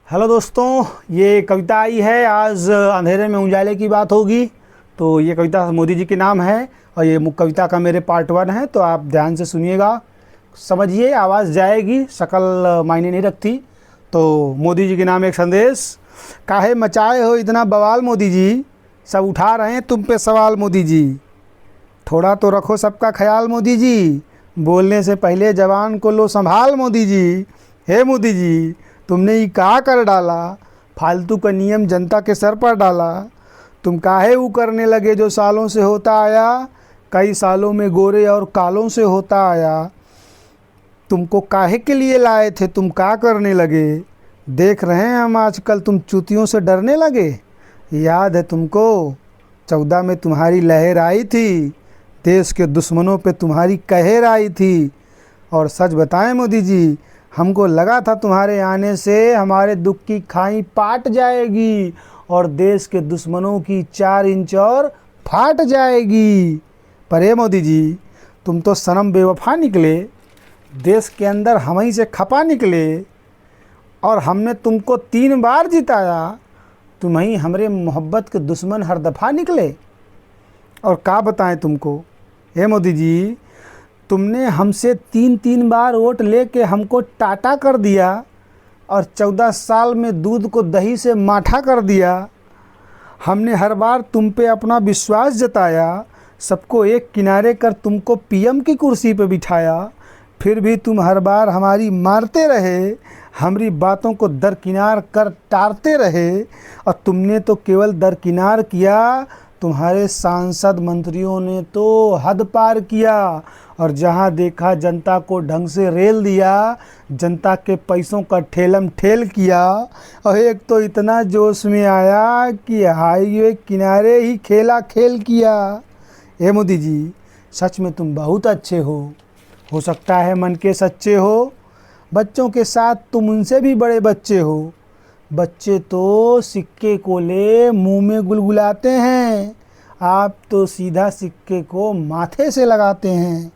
Hello दोस्तों, ये कविता आई है। आज अंधेरे में उजाले की बात होगी। तो ये कविता मोदी जी के नाम है और ये कविता का मेरे पार्ट 1 है। तो आप ध्यान से सुनिएगा, समझिए, आवाज़ जाएगी, शक्ल मायने नहीं रखती। तो मोदी जी के नाम एक संदेश। काहे मचाए हो इतना बवाल मोदी जी, सब उठा रहे हैं तुम पे सवाल मोदी जी। थोड़ा तो रखो सबका ख्याल मोदी जी, बोलने से पहले जवान को लो संभाल मोदी जी। हे मोदी जी, तुमने ये क्या कर डाला, फालतू का नियम जनता के सर पर डाला। तुम काहे वो करने लगे जो सालों से होता आया, कई सालों में गोरे और कालों से होता आया। तुमको काहे के लिए लाए थे, तुम क्या करने लगे। देख रहे हैं हम आजकल तुम चूतियों से डरने लगे। याद है तुमको 14 में तुम्हारी लहर आई थी, देश के दुश्मनों पे तुम्हारी कहर आई थी। और सच बताएं मोदी जी, हमको लगा था तुम्हारे आने से हमारे दुख की खाई पाट जाएगी और देश के दुश्मनों की 4 इंच और फाट जाएगी। पर ये मोदी जी, तुम तो सनम बेवफा निकले, देश के अंदर हम ही से खपा निकले। और हमने तुमको 3 बार जिताया, तुम ही हमारे मोहब्बत के दुश्मन हर दफ़ा निकले। और क्या बताएं तुमको, हे मोदी जी, तुमने हमसे 3 बार वोट लेके हमको टाटा कर दिया और 14 साल में दूध को दही से माठा कर दिया। हमने हर बार तुम पे अपना विश्वास जताया, सबको एक किनारे कर तुमको पीएम की कुर्सी पे बिठाया। फिर भी तुम हर बार हमारी मारते रहे, हमारी बातों को दरकिनार कर टारते रहे। और तुमने तो केवल दरकिनार किया, तुम्हारे सांसद मंत्रियों ने तो हद पार किया। और जहां देखा जनता को ढंग से रेल दिया, जनता के पैसों का ठेलम ठेल किया। और एक तो इतना जोश में आया कि हाईवे किनारे ही खेला खेल किया। ए मोदी जी, सच में तुम बहुत अच्छे हो सकता है मन के सच्चे हो। बच्चों के साथ तुम उनसे भी बड़े बच्चे हो। बच्चे तो सिक्के को ले मुंह में गुलगुलाते हैं, आप तो सीधा सिक्के को माथे से लगाते हैं।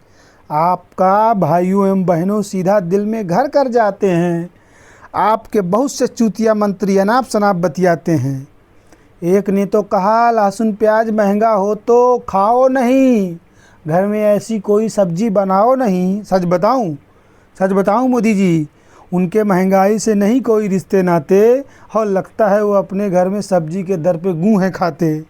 आपका भाइयों एवं बहनों सीधा दिल में घर कर जाते हैं। आपके बहुत से चूतिया मंत्री अनाप शनाप बतियाते हैं। एक ने तो कहा लहसुन प्याज महंगा हो तो खाओ नहीं, घर में ऐसी कोई सब्जी बनाओ नहीं। सच बताऊं मोदी जी, उनके महंगाई से नहीं कोई रिश्ते नाते, और लगता है वो अपने घर में सब्जी के दर पे गूँहें खाते।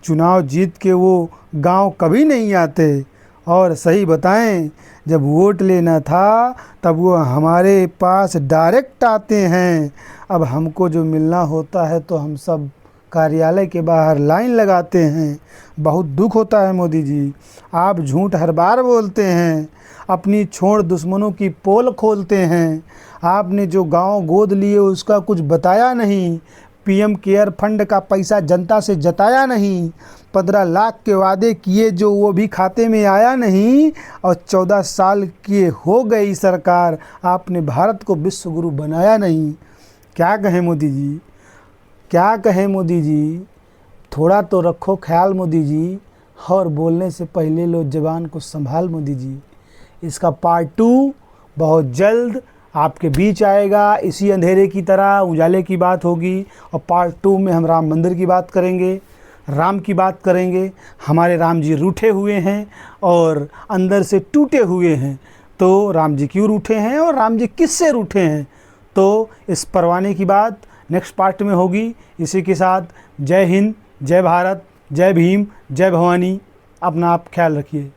चुनाव जीत के वो गांव कभी नहीं आते। और सही बताएं, जब वोट लेना था तब वो हमारे पास डायरेक्ट आते हैं। अब हमको जो मिलना होता है तो हम सब कार्यालय के बाहर लाइन लगाते हैं। बहुत दुख होता है मोदी जी, आप झूठ हर बार बोलते हैं, अपनी छोड़ दुश्मनों की पोल खोलते हैं। आपने जो गांव गोद लिए उसका कुछ बताया नहीं, पीएम केयर फंड का पैसा जनता से जताया नहीं, 15 लाख के वादे किए जो वो भी खाते में आया नहीं। और 14 साल की हो गई सरकार, आपने भारत को विश्व गुरु बनाया नहीं। क्या कहें मोदी जी, क्या कहें मोदी जी, थोड़ा तो रखो ख्याल मोदी जी, और बोलने से पहले लो जबान को संभाल मोदी जी। इसका पार्ट 2 बहुत जल्द आपके बीच आएगा। इसी अंधेरे की तरह उजाले की बात होगी। और पार्ट 2 में हम राम मंदिर की बात करेंगे, राम की बात करेंगे। हमारे राम जी रूठे हुए हैं और अंदर से टूटे हुए हैं। तो राम जी क्यों रूठे हैं और राम जी किससे रूठे हैं, तो इस परवाने की बात नेक्स्ट पार्ट में होगी। इसी के साथ जय हिंद, जय भारत, जय भीम, जय भवानी। अपना आप ख्याल रखिए।